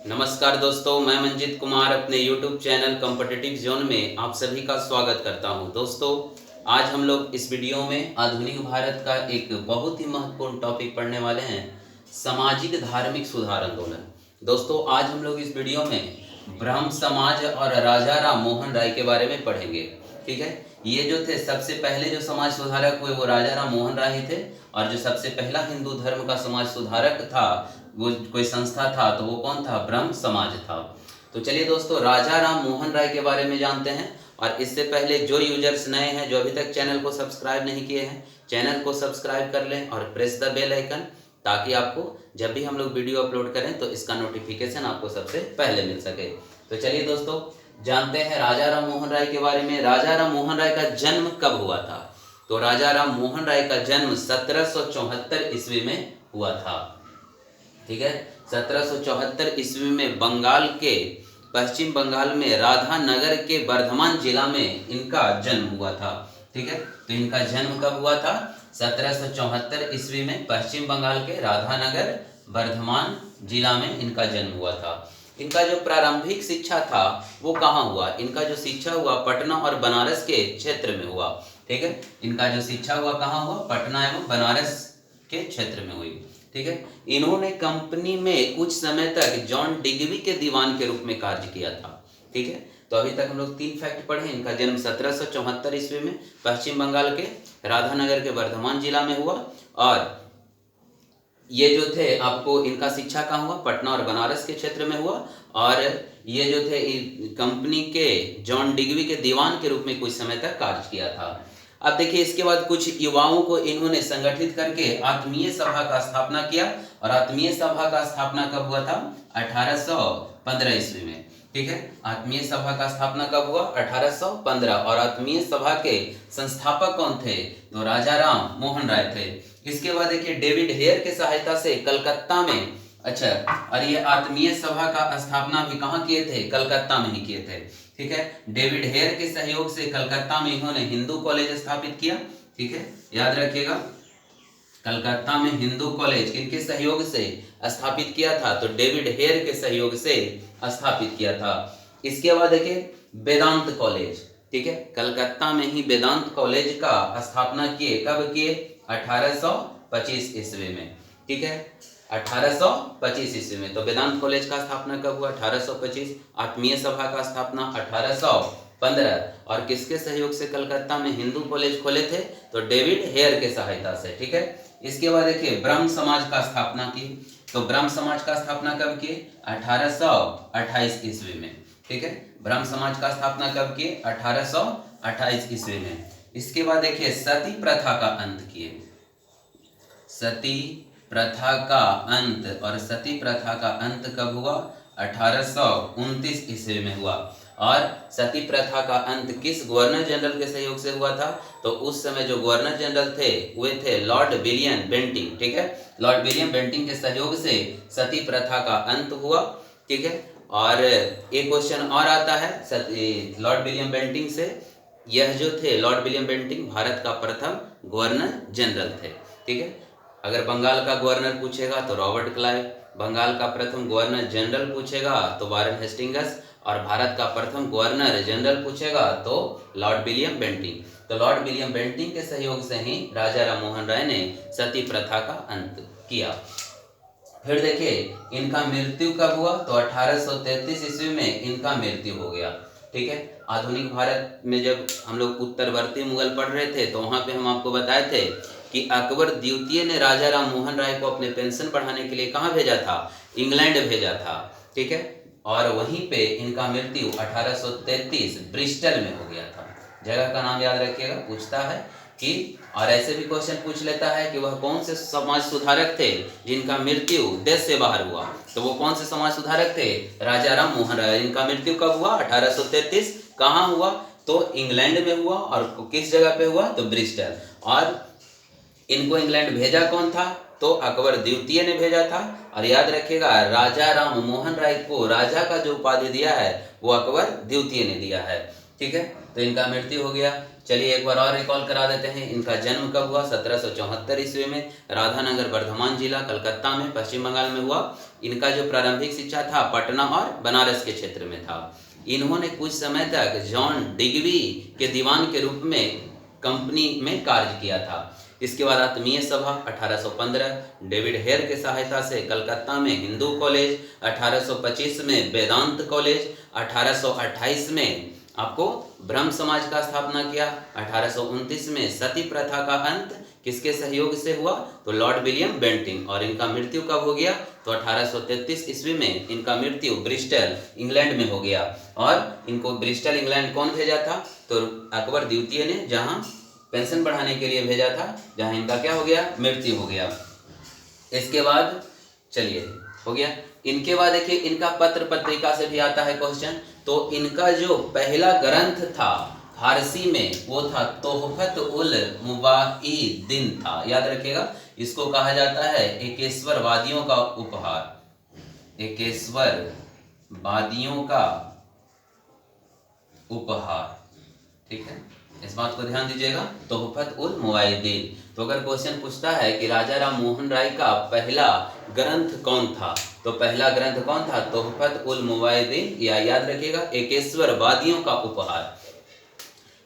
नमस्कार दोस्तों, मैं मंजित कुमार अपने YouTube चैनल कॉम्पिटिटिव जोन में आप सभी का स्वागत करता हूं। दोस्तों, आज हम लोग इस वीडियो में आधुनिक भारत का एक बहुत ही महत्वपूर्ण टॉपिक पढ़ने वाले हैं, सामाजिक धार्मिक सुधार आंदोलन। दोस्तों, आज हम लोग इस वीडियो में ब्रह्म समाज और राजा राम मोहन राय के बारे में पढ़ेंगे। ठीक है, ये जो थे सबसे पहले जो समाज सुधारक हुए वो राजा राम मोहन राय ही थे, और जो सबसे पहला हिंदू धर्म का समाज सुधारक था, वो कोई संस्था था, तो वो कौन था? ब्रह्म समाज था। तो चलिए दोस्तों, राजा राम मोहन राय के बारे में जानते हैं। और इससे पहले जो यूजर्स नए हैं, जो अभी तक चैनल को सब्सक्राइब नहीं किए हैं, चैनल को सब्सक्राइब कर लें और प्रेस द बेल आइकन, ताकि आपको जब भी हम लोग वीडियो अपलोड करें तो इसका नोटिफिकेशन आपको सबसे पहले मिल सके। तो चलिए दोस्तों, जानते हैं राजा राम मोहन राय के बारे में। राजा राम मोहन राय का जन्म कब हुआ था? तो राजा राम मोहन राय का जन्म 1774 ईस्वी में हुआ था। ठीक है, 1774 ईस्वी में बंगाल के पश्चिम बंगाल में राधानगर के बर्धमान जिला में इनका जन्म हुआ था। ठीक है, तो इनका जन्म कब हुआ था? 1774 ईस्वी में पश्चिम बंगाल के राधानगर बर्धमान जिला में इनका जन्म हुआ था। इनका जो प्रारंभिक शिक्षा था वो कहाँ हुआ? इनका जो शिक्षा हुआ पटना और बनारस के क्षेत्र में हुआ। ठीक है, इनका जो शिक्षा हुआ कहाँ हुआ? पटना एवं बनारस के क्षेत्र में हुई। ठीक है, इन्होंने कंपनी में कुछ समय तक जॉन डिगवी के दीवान के रूप में कार्य किया था। ठीक है, तो अभी तक हम लोग 3 फैक्ट पढ़े। इनका जन्म 1774 ईस्वी में पश्चिम बंगाल के राधानगर के बर्धमान जिला में हुआ, और ये जो थे आपको इनका शिक्षा कहाँ हुआ? पटना और बनारस के क्षेत्र में हुआ, और ये जो थे कंपनी के जॉन डिगवी के दीवान के रूप में कुछ समय तक कार्य किया था। अब देखिए, इसके बाद कुछ युवाओं को इन्होंने संगठित करके आत्मीय सभा का स्थापना किया, और आत्मीय सभा का स्थापना कब हुआ था? 1815 ईस्वी में। ठीक है, आत्मीय सभा का स्थापना कब हुआ? 1815। और आत्मीय सभा के संस्थापक कौन थे? तो राजा राम मोहन राय थे। इसके बाद देखिए, डेविड हेयर के सहायता से कलकत्ता में, अच्छा, और ये आत्मीय सभा का स्थापना भी कहाँ किए थे? कलकत्ता में ही किए थे। ठीक है, डेविड हेयर के सहयोग से कलकत्ता में इन्होंने हिंदू कॉलेज स्थापित किया। ठीक है, याद रखिएगा, कलकत्ता में हिंदू कॉलेज किनके सहयोग से स्थापित किया था? तो डेविड हेयर के सहयोग से स्थापित किया था। इसके बाद देखिए, वेदांत कॉलेज। ठीक है, कलकत्ता में ही वेदांत कॉलेज का स्थापना किए। कब किए? 1825 ईस्वी में। ठीक है, 1825 ईस्वी में। तो वेदांत कॉलेज का स्थापना कब हुआ? 1825। आत्मीय सभा का स्थापना 1815। और किसके सहयोग से कलकत्ता में हिंदू कॉलेज खोले थे? तो डेविड हेयर के सहायता से। ठीक है, इसके बाद देखिए, ब्रह्म समाज का स्थापना की। तो ब्रह्म समाज का स्थापना कब की? 1828 ईस्वी में। ठीक है, ब्रह्म समाज का स्थापना कब की? 1828 ईस्वी में। इसके बाद देखिए, सती प्रथा का अंत किए। सती प्रथा का अंत, और सती प्रथा का अंत कब हुआ? 1829 ईस्वी में हुआ। और सती प्रथा का अंत किस गवर्नर जनरल के सहयोग से हुआ था? तो उस समय जो गवर्नर जनरल थे वे थे लॉर्ड विलियम बेंटिंग। ठीक है, लॉर्ड विलियम बेंटिंग के सहयोग से सती प्रथा का अंत हुआ। ठीक है, और एक क्वेश्चन और आता है लॉर्ड विलियम बेंटिंग से। यह जो थे लॉर्ड विलियम बेंटिंग भारत का प्रथम गवर्नर जनरल थे। ठीक है, अगर बंगाल का गवर्नर पूछेगा तो रॉबर्ट क्लाइव, बंगाल का प्रथम गवर्नर जनरल पूछेगा तो वारेन हेस्टिंग्स, और भारत का प्रथम गवर्नर जनरल पूछेगा तो लॉर्ड विलियम बेंटिंग। तो लॉर्ड विलियम बेंटिंग के सहयोग से ही राजा राम मोहन राय ने सती प्रथा का अंत किया। फिर देखिए, इनका मृत्यु कब हुआ? तो 1833 ईस्वी में इनका मृत्यु हो गया। ठीक है, आधुनिक भारत में जब हम लोग उत्तरवर्ती मुगल पढ़ रहे थे तो वहाँ पे हम आपको बताए थे कि अकबर द्वितीय ने राजा राम मोहन राय को अपने पेंशन बढ़ाने के लिए कहाँ भेजा था? इंग्लैंड भेजा था। ठीक है, और वहीं पे इनका मृत्यु 1833 ब्रिस्टल में हो गया था। जगह का नाम याद रखिएगा, पूछता है कि, और ऐसे भी क्वेश्चन पूछ लेता है कि वह कौन से समाज सुधारक थे जिनका मृत्यु देश से बाहर हुआ? तो वो कौन से समाज सुधारक थे? राजा राम मोहन राय। इनका मृत्यु कब हुआ? 1833। कहाँ हुआ? तो इंग्लैंड में हुआ। और किस जगह पे हुआ? तो ब्रिस्टल। और इनको इंग्लैंड भेजा कौन था? तो अकबर द्वितीय ने भेजा था। और याद रखिएगा, राजा राम मोहन राय को राजा का जो उपाधि दिया है वो अकबर द्वितीय ने दिया है। ठीक है, तो इनका मृत्यु हो गया। चलिए एक बार और रिकॉल करा देते हैं। इनका जन्म कब हुआ? 1774 ईस्वी में राधानगर वर्धमान जिला कलकत्ता में पश्चिम बंगाल में हुआ। इनका जो प्रारंभिक शिक्षा था पटना और बनारस के क्षेत्र में था। इन्होंने कुछ समय तक जॉन डिगवी के दीवान के रूप में कंपनी में कार्य किया था। इसके बाद आत्मीय सभा 1815, डेविड हेयर के सहायता से कलकत्ता में हिंदू कॉलेज, 1825 में वेदांत कॉलेज, 1828 में आपको ब्रह्म समाज का स्थापना किया, 1829 में सती प्रथा का अंत किसके सहयोग से हुआ? तो लॉर्ड विलियम बेंटिंग। और इनका मृत्यु कब हो गया? तो 1833 ईस्वी में इनका मृत्यु ब्रिस्टल इंग्लैंड में हो गया। और इनको ब्रिस्टल इंग्लैंड कौन भेजा था? तो अकबर द्वितीय ने, जहां पेंशन बढ़ाने के लिए भेजा था, जहां इनका क्या हो गया? मृत्यु हो गया। इसके बाद चलिए हो गया। इनके बाद देखिए इनका पत्र पत्रिका से भी आता है क्वेश्चन। तो इनका जो पहला ग्रंथ था फारसी में वो था तोहफत उल मुवाइदीन था। याद रखिएगा, इसको कहा जाता है एकेश्वरवादियों का उपहार। एकेश्वरवादियों का उपहार, ठीक है, इस बात को ध्यान दीजिएगा। तोहफत उल मुवाइदीन। तो अगर क्वेश्चन पूछता है कि राजा राम मोहन राय का पहला ग्रंथ कौन था, तो पहला ग्रंथ कौन था? तोहफत उल मुवाइदीन, या याद रखिएगा एकेश्वरवादियों का उपहार।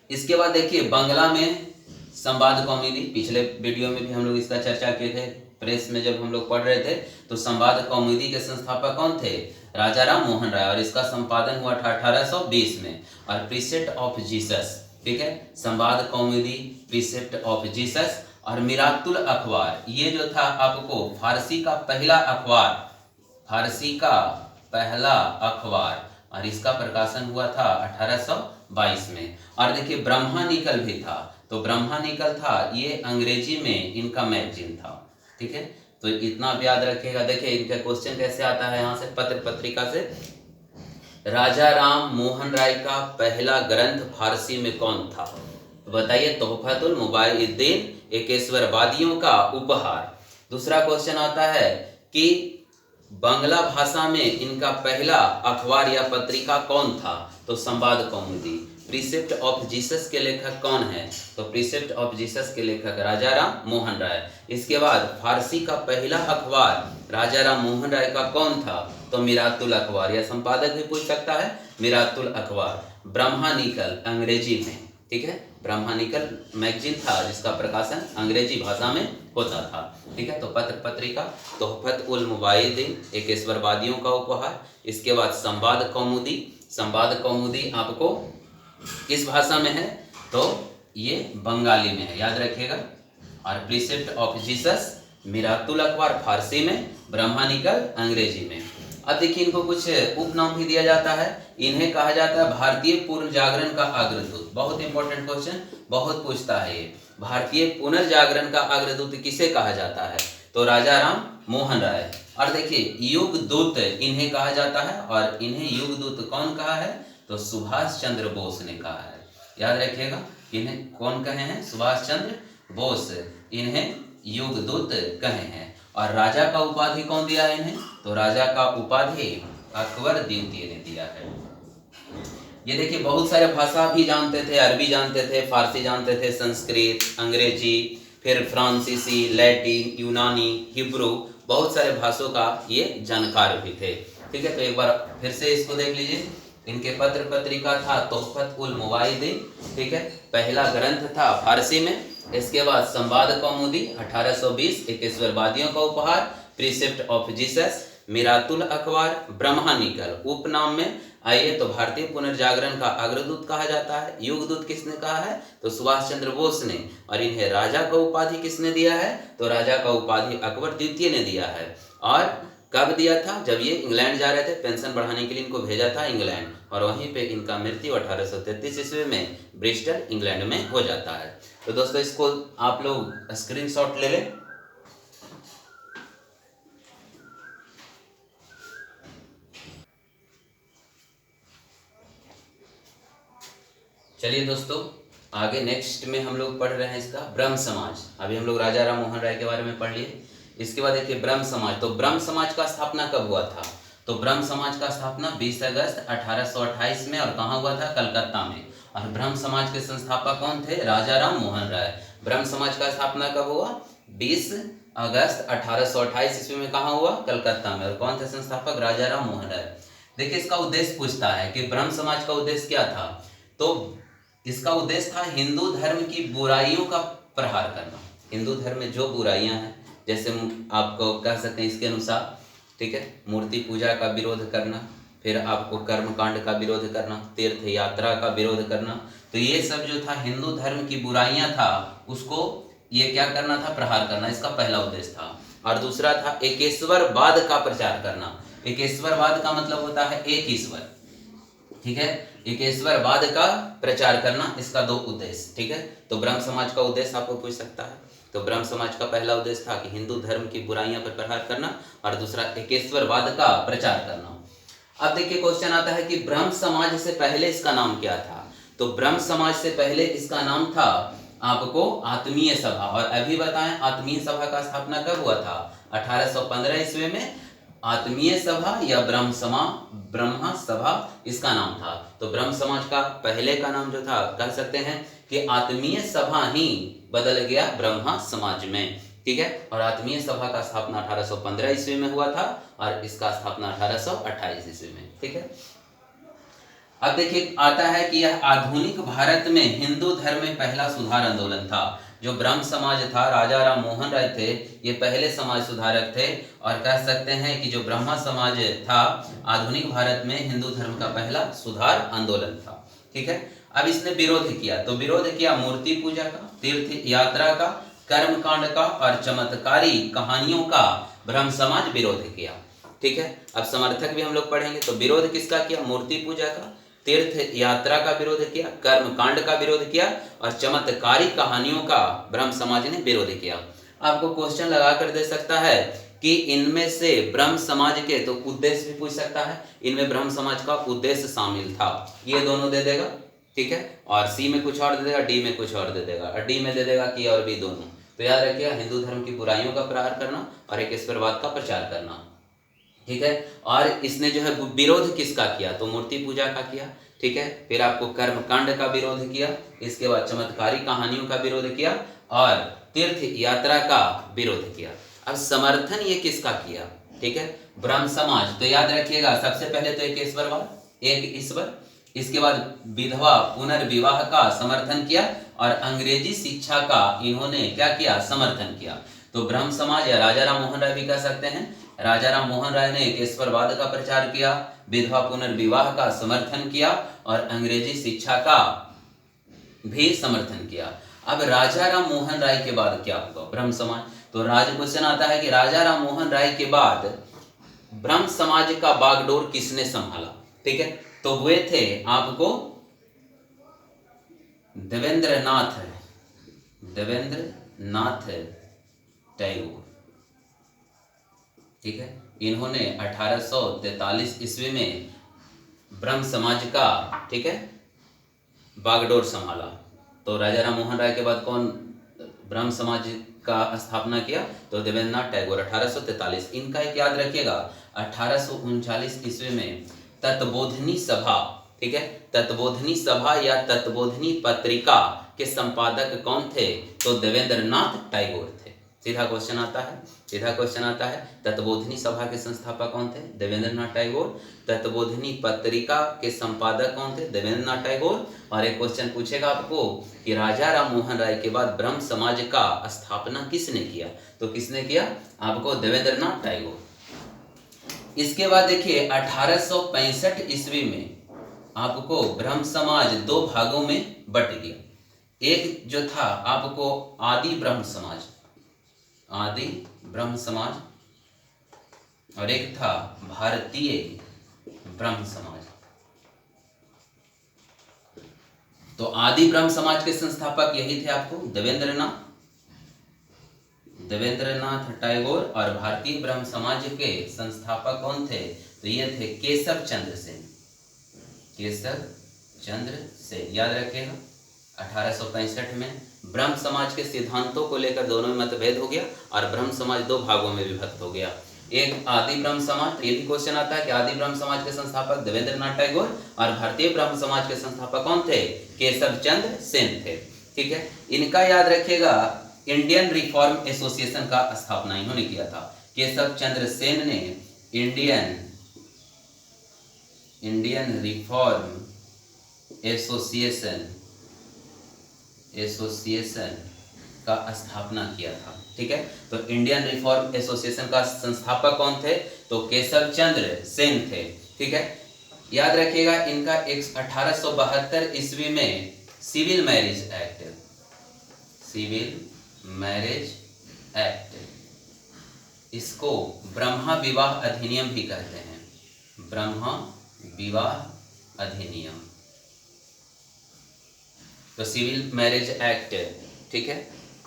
इसके बाद देखिए बंगला में संवाद कौमुदी, पिछले वीडियो में भी हम लोग इसका चर्चा किए थे, प्रेस में जब हम लोग पढ़ रहे थे। तो संवाद कौमुदी के संस्थापक कौन थे? राजा राम मोहन राय। और इसका संपादन हुआ था 1820 में। और प्रीसेप्ट ऑफ जीसस, ठीक है, संवाद कौमुदी, प्रीसेप्ट ऑफ जीसस और मिरातुल अखबार, ये जो था आपको फारसी का पहला अखबार, फारसी का पहला अखबार, और इसका प्रकाशन हुआ था 1822 में। और देखिए ब्रह्मानिकल भी था। तो ब्रह्मानिकल था, ये अंग्रेजी में इनका मैगजीन था, ठीक है। तो इतना भी याद रखिएगा। देखिए इनका क्वेश्चन कैसे आता है यहाँ से पत्र पत्रिका से। राजा राम मोहन राय का पहला ग्रंथ फारसी में कौन था? तो बताइए तोहफतुल मुवाइदीन, एकेश्वरवादियों का उपहार। दूसरा क्वेश्चन आता है कि बांग्ला भाषा में इनका पहला अखबार या पत्रिका कौन था? तो संवाद कौमुदी। प्रीसेप्ट ऑफ जीसस के लेखक कौन है? तो प्रीसेप्ट ऑफ जीसस के लेखक राजा राम मोहन राय। इसके बाद फारसी का पहला अखबार राजा राम मोहन राय का कौन था? तो मिरातुल अखबार, या संपादक भी पूछ सकता है, मिरातुल अखबार। ब्रह्मानिकल अंग्रेजी में, ठीक है, ब्रह्मानिकल मैगजीन था जिसका प्रकाशन अंग्रेजी भाषा में होता था, ठीक है। तो पत्र पत्रिका तोहफत उल मुवाइदीन, एकेश्वरवादियों का उपहार। इसके बाद संवाद कौमुदी। संवाद कौमुदी आपको किस भाषा में है? तो ये बंगाली में है, याद रखिएगा। और प्रीसेप्ट ऑफ जीसस, मिरातुल अखबार फारसी में, ब्रह्मानिकल अंग्रेजी में। अब देखिए इनको कुछ उपनाम भी दिया जाता है। इन्हें कहा जाता है भारतीय पुनर्जागरण का अग्रदूत। बहुत इंपॉर्टेंट क्वेश्चन, बहुत पूछता है ये। भारतीय पुनर्जागरण का अग्रदूत किसे कहा जाता है? तो राजा राम मोहन राय। और देखिए युग दूत इन्हें कहा जाता है। और इन्हें युग दूत कौन कहा है? तो सुभाष चंद्र बोस ने कहा है, याद रखिएगा। इन्हें कौन कहे हैं? सुभाष चंद्र बोस इन्हें युग दूत कहे हैं। और राजा का उपाधि कौन दिया है इन्हें? तो राजा का उपाधि अकबर द्वितीय ने दिया है। ये देखिए बहुत सारे भाषा भी जानते थे, अरबी जानते थे, फारसी जानते थे, संस्कृत, अंग्रेजी, फिर फ्रांसीसी, लैटिन, यूनानी, हिब्रू, बहुत सारे भाषाओं का ये जानकार भी थे, ठीक है। तो एक बार फिर से इसको देख लीजिए। इनके पत्र पत्रिका था तोहफत उल मुवाइदीन, ठीक है, पहला ग्रंथ था फारसी में। इसके बाद संवाद कौमुदी 1820, एकेश्वरवादियों का उपहार, प्रीसेप्ट ऑफ जीसस, मिरातुल अखबार, ब्रह्मानिकल। उपनाम में आइए तो भारतीय पुनर्जागरण का अग्रदूत कहा जाता है। युगदूत किसने कहा है? तो सुभाष चंद्र बोस ने। और इन्हें राजा का उपाधि किसने दिया है? तो राजा का उपाधि अकबर द्वितीय ने दिया है। और कब दिया था? जब ये इंग्लैंड जा रहे थे, पेंशन बढ़ाने के लिए इनको भेजा था इंग्लैंड। और वहीं पे इनका मृत्यु 1833 ईस्वी में ब्रिस्टल इंग्लैंड में हो जाता है। तो दोस्तों इसको आप लोग स्क्रीनशॉट ले लें। चलिए दोस्तों आगे नेक्स्ट में हम लोग पढ़ रहे हैं इसका ब्रह्म समाज। अभी हम लोग राजा राम मोहन राय के बारे में पढ़ लिए। इसके बाद देखिए ब्रह्म समाज। तो ब्रह्म समाज का स्थापना कब हुआ था? तो ब्रह्म समाज का स्थापना 20 अगस्त 1828 में। और कहाँ हुआ था? कलकत्ता में। और ब्रह्म समाज के संस्थापक कौन थे? राजा राम मोहन राय। ब्रह्म समाज का स्थापना कब हुआ? 20 अगस्त 1828 ईस्वी में। कहाँ हुआ? कलकत्ता में। और कौन थे संस्थापक? राजा राम मोहन राय। देखिए इसका उद्देश्य पूछता है कि ब्रह्म समाज का उद्देश्य क्या था, तो इसका उद्देश्य था हिंदू धर्म की बुराइयों का प्रहार करना। हिंदू धर्म में जो बुराइयां हैं, जैसे आपको कह सकते हैं इसके अनुसार, ठीक है, मूर्ति पूजा का विरोध करना, फिर आपको कर्मकांड का विरोध करना, तीर्थ यात्रा का विरोध करना, तो ये सब जो था हिंदू धर्म की बुराइयां था, उसको ये क्या करना था? प्रहार करना। इसका पहला उद्देश्य था। और दूसरा था एकेश्वरवाद का प्रचार करना। एकेश्वरवाद का मतलब होता है एक ईश्वर, ठीक है, एकेश्वरवाद का प्रचार करना, इसका दो उद्देश्य, ठीक है। तो ब्रह्म समाज का उद्देश्य आपको पूछ सकता है। तो ब्रह्म समाज का पहला उद्देश्य था कि हिंदू धर्म की बुराइयां पर प्रहार करना, और दूसरा एकेश्वरवाद का प्रचार करना। अब देखिए क्वेश्चन आता है कि ब्रह्म समाज से पहले इसका नाम क्या था? तो ब्रह्म समाज से पहले इसका नाम था आपको आत्मीय सभा। और अभी बताएं आत्मीय सभा का स्थापना कब हुआ था? 1815 ईस्वी में आत्मीय सभा या ब्रह्म सभा इसका नाम था। तो ब्रह्म समाज का पहले का नाम जो था, कह सकते हैं कि आत्मीय सभा ही बदल गया ब्रह्म समाज में, ठीक है। और आत्मीय सभा का स्थापना 1815 ईस्वी में हुआ था और इसका स्थापना 1828 ईस्वी में, ठीक है। अब देखिए आता है कि यह आधुनिक भारत में हिंदू धर्म में पहला सुधार आंदोलन था। जो ब्रह्म समाज था, राजा राम मोहन राय थे, ये पहले समाज सुधारक थे। और कह सकते हैं कि जो ब्रह्म समाज था आधुनिक भारत में हिंदू धर्म का पहला सुधार आंदोलन था, ठीक है। अब इसने विरोध किया, तो विरोध किया मूर्ति पूजा का, तीर्थ यात्रा का, कर्मकांड का और चमत्कारी कहानियों का ब्रह्म समाज विरोध किया, ठीक है। अब समर्थक भी हम लोग पढ़ेंगे। तो विरोध किसका किया? मूर्ति पूजा का, तीर्थ यात्रा का विरोध किया, कर्मकांड का विरोध किया और चमत्कारी कहानियों का ब्रह्म समाज ने विरोध किया। आपको क्वेश्चन लगा कर दे सकता है कि इनमें से ब्रह्म समाज के, तो उद्देश्य भी पूछ सकता है, इनमें ब्रह्म समाज का उद्देश्य शामिल था, ये दोनों दे देगा, ठीक है। और सी में कुछ और दे देगा, डी में कुछ और दे देगा, और डी में दे देगा कि और भी दोनों। तो याद रखिएगा हिंदू धर्म की बुराइयों का प्रहार करना और एकेश्वरवाद का प्रचार करना, ठीक है। और इसने जो है विरोध किसका किया? तो मूर्ति पूजा का किया, ठीक है। फिर आपको कर्मकांड का विरोध किया, इसके बाद चमत्कारी कहानियों का विरोध किया और तीर्थ यात्रा का विरोध किया। अब समर्थन ये किसका किया? ठीक है, ब्रह्म समाज। तो याद रखिएगा सबसे पहले तो एकेश्वरवाद, एक ईश्वर, इसके बाद विधवा पुनर्विवाह का समर्थन किया और अंग्रेजी शिक्षा का इन्होंने क्या किया? समर्थन किया। तो ब्रह्म समाज या राजा राम मोहन राय भी कह सकते हैं, राजा राम मोहन राय ने एकेश्वरवाद का प्रचार किया, विधवा पुनर्विवाह का समर्थन किया और अंग्रेजी शिक्षा का भी समर्थन किया। अब राजा राम मोहन राय के बाद क्या होगा? ब्रह्म समाज। तो क्वेश्चन आता है कि राजा राम मोहन राय के बाद ब्रह्म समाज का बागडोर किसने संभाला? ठीक है, तो वे थे आपको देवेंद्र नाथ टैगोर, ठीक है। इन्होंने 1843 ईस्वी में ब्रह्म समाज का, ठीक है, बागडोर संभाला। तो राजा राम मोहन राय के बाद कौन ब्रह्म समाज का स्थापना किया? तो देवेंद्र नाथ टैगोर 1843। इनका एक याद रखिएगा 1839 ईस्वी में तत्बोधनी सभा, ठीक है, तत्बोधनी सभा या तत्बोधनी पत्रिका के संपादक कौन थे? तो देवेंद्र नाथ टैगोर थे। सीधा क्वेश्चन आता है तत्बोधनी सभा के संस्थापक कौन थे? देवेंद्र नाथ टैगोर। तत्बोधनी पत्रिका के संपादक कौन थे? देवेंद्र नाथ टैगोर। और एक क्वेश्चन पूछेगा आपको कि राजा राम मोहन राय के बाद ब्रह्म समाज का स्थापना किसने किया? तो किसने किया? आपको देवेंद्र नाथ टैगोर। इसके बाद देखिए 1865 ईस्वी में आपको ब्रह्म समाज दो भागों में बट गया। एक जो था आपको आदि ब्रह्म समाज और एक था भारतीय ब्रह्म समाज। तो आदि ब्रह्म समाज के संस्थापक यही थे आपको देवेंद्र नाथ टैगोर। और भारतीय ब्रह्म समाज के संस्थापक कौन थे? तो ये थे केशव चंद्र सेन। याद रखिएगा 1865 में ब्रह्म समाज के सिद्धांतों को लेकर दोनों में मतभेद हो गया और ब्रह्म समाज दो भागों में विभक्त हो गया। एक आदि ब्रह्म समाज, ये भी क्वेश्चन आता है कि आदि ब्रह्म समाज के संस्थापक देवेंद्रनाथ टैगोर और भारतीय ब्रह्म समाज के संस्थापक कौन थे? केशव चंद्र सेन थे। ठीक है, इनका याद रखिएगा, इंडियन रिफॉर्म एसोसिएशन का स्थापना इन्होंने किया था। केशव चंद्र सेन ने इंडियन रिफॉर्म एसोसिएशन का स्थापना किया था। ठीक है, तो इंडियन रिफॉर्म एसोसिएशन का संस्थापक कौन थे? तो केशव चंद्र सेन थे। ठीक है, याद रखिएगा इनका 1872 ईस्वी में सिविल मैरिज एक्ट, इसको ब्रह्मा विवाह अधिनियम भी कहते हैं, ब्रह्मा विवाह अधिनियम। तो सिविल मैरिज एक्ट, ठीक है,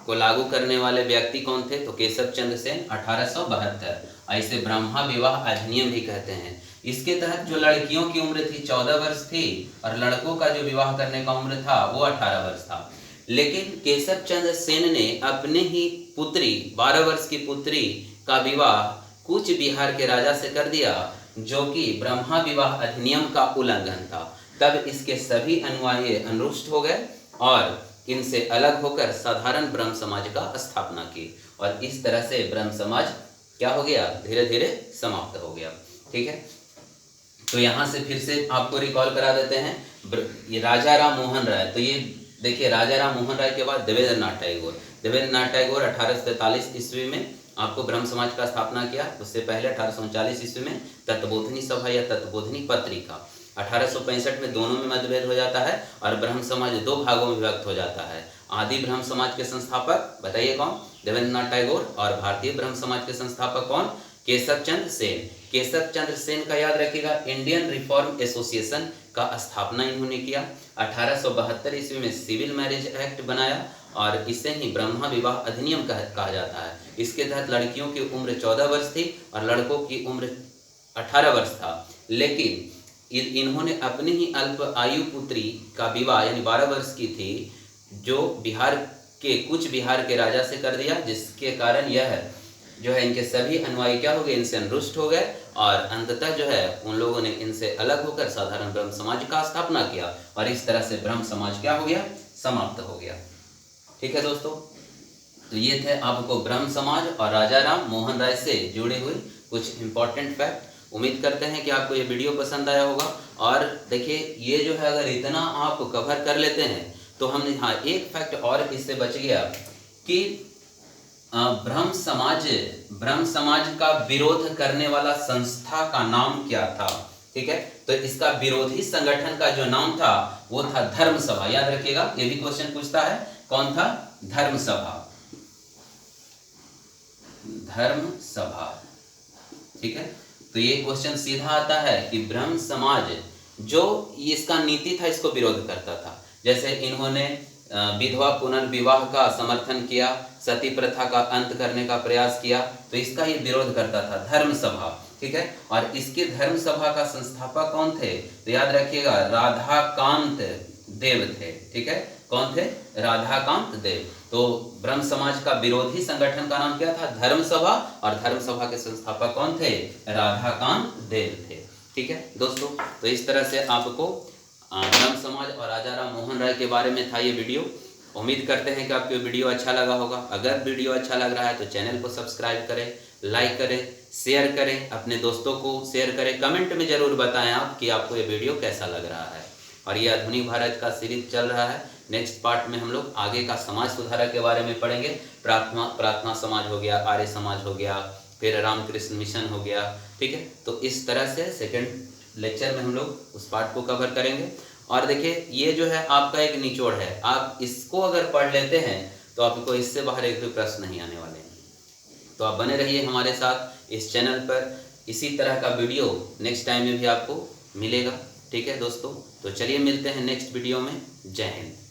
को लागू करने वाले व्यक्ति कौन थे? तो केशव चंद्र सेन 1872। ऐसे ब्रह्मा विवाह अधिनियम भी कहते हैं। इसके तहत जो लड़कियों की उम्र थी 14 वर्ष थी और लड़कों का जो विवाह करने का उम्र था वो 18 वर्ष था। लेकिन केशव चंद्र सेन ने अपने ही पुत्री 12 वर्ष की पुत्री का विवाह कूच बिहार के राजा से कर दिया, जो कि ब्रह्मा विवाह अधिनियम का उल्लंघन था। तब इसके सभी अनुयायी अनुरुष्ट हो गए और इनसे अलग होकर साधारण ब्रह्म समाज का स्थापना की और इस तरह से ब्रह्म समाज क्या हो गया? धीरे धीरे समाप्त हो गया। ठीक है, तो यहाँ से फिर से आपको रिकॉल करा देते हैं, ये राजा राम मोहन राय। तो ये देखिए, राजा राम मोहन राय के बाद देवेंद्रनाथ टैगोर 1843 ईस्वी में आपको ब्रह्म समाज का स्थापना किया। उससे पहले 1839 ईस्वी में तत्वबोधिनी सभा या तत्वबोधिनी पत्रिका। 1865 में दोनों में मतभेद हो जाता है और ब्रह्म समाज दो भागों में विभक्त हो जाता है। आदि ब्रह्म समाज के संस्थापक बताइए कौन? देवेंद्रनाथ टैगोर। और भारतीय ब्रह्म समाज के संस्थापक कौन? केशव चंद्र सेन। केशव चंद्र सेन का याद रखिएगा, इंडियन रिफॉर्म एसोसिएशन का स्थापना इन्होंने किया। 1872 ईस्वी में सिविल मैरिज एक्ट बनाया और इसे ही ब्रह्मा विवाह अधिनियम कहा जाता है। इसके तहत लड़कियों की उम्र 14 वर्ष थी और लड़कों की उम्र 18 वर्ष था। लेकिन इन्होंने अपनी ही अल्प आयु पुत्री का विवाह यानी 12 वर्ष की थी, जो कूच बिहार के राजा से कर दिया, जिसके कारण यह जो है इनके सभी अनुयायी क्या हो गए? इनसे अनुरुष्ट हो गए और अंततः जो है उन लोगों ने इनसे अलग होकर साधारण ब्रह्म समाज का स्थापना किया और इस तरह से ब्रह्म समाज क्या हो गया? समाप्त हो गया। ठीक है दोस्तों, तो ये थे आपको ब्रह्म समाज और राजा राम मोहन राय से जुड़े हुए कुछ इंपॉर्टेंट फैक्ट। उम्मीद करते हैं कि आपको ये वीडियो पसंद आया होगा। और देखिए, ये जो है अगर इतना आप कवर कर लेते हैं तो हमने, हाँ, एक फैक्ट और इससे बच गया कि ब्रह्म समाज का विरोध करने वाला संस्था का नाम क्या था? ठीक है, तो इसका विरोधी संगठन का जो नाम था वो था धर्म सभा। याद रखिएगा, ये भी क्वेश्चन पूछता है, कौन था? धर्म सभा। ठीक है, तो ये क्वेश्चन सीधा आता है कि ब्रह्म समाज जो इसका नीति था इसको विरोध करता था। जैसे इन्होंने विधवा पुनर्विवाह का समर्थन किया, सती प्रथा का अंत करने का प्रयास किया, तो इसका ये विरोध करता था धर्म सभा। ठीक है, और इसके धर्म सभा का संस्थापक कौन थे? तो याद रखिएगा, राधाकांत देव थे। ठीक है, कौन थे? राधाकांत देव। तो ब्रह्म समाज का विरोधी संगठन का नाम क्या था? धर्म सभा, और धर्म सभा के संस्थापक कौन थे? राधाकांत देव थे। ठीक है दोस्तों, तो इस तरह से आपको ब्रह्म समाज और राजा राम मोहन राय के बारे में था ये वीडियो। उम्मीद करते हैं कि आपको वीडियो अच्छा लगा होगा। अगर वीडियो अच्छा लग रहा है तो चैनल को सब्सक्राइब करें, लाइक करें, शेयर करें, अपने दोस्तों को शेयर करें। कमेंट में ज़रूर बताएं आप कि आपको ये वीडियो कैसा लग रहा है। और ये आधुनिक भारत का सीरीज चल रहा है। नेक्स्ट पार्ट में हम लोग आगे का समाज सुधारक के बारे में पढ़ेंगे। प्रार्थना समाज हो गया, आर्य समाज हो गया, फिर रामकृष्ण मिशन हो गया। ठीक है, तो इस तरह से सेकंड लेक्चर में हम लोग उस पार्ट को कवर करेंगे। और देखिए, ये जो है आपका एक निचोड़ है, आप इसको अगर पढ़ लेते हैं तो आपको इससे बाहर एक भी प्रश्न नहीं आने वाले हैं। तो आप बने रहिए हमारे साथ इस चैनल पर। इसी तरह का वीडियो नेक्स्ट टाइम में भी आपको मिलेगा। ठीक है दोस्तों, तो चलिए मिलते हैं नेक्स्ट वीडियो में। जय हिंद।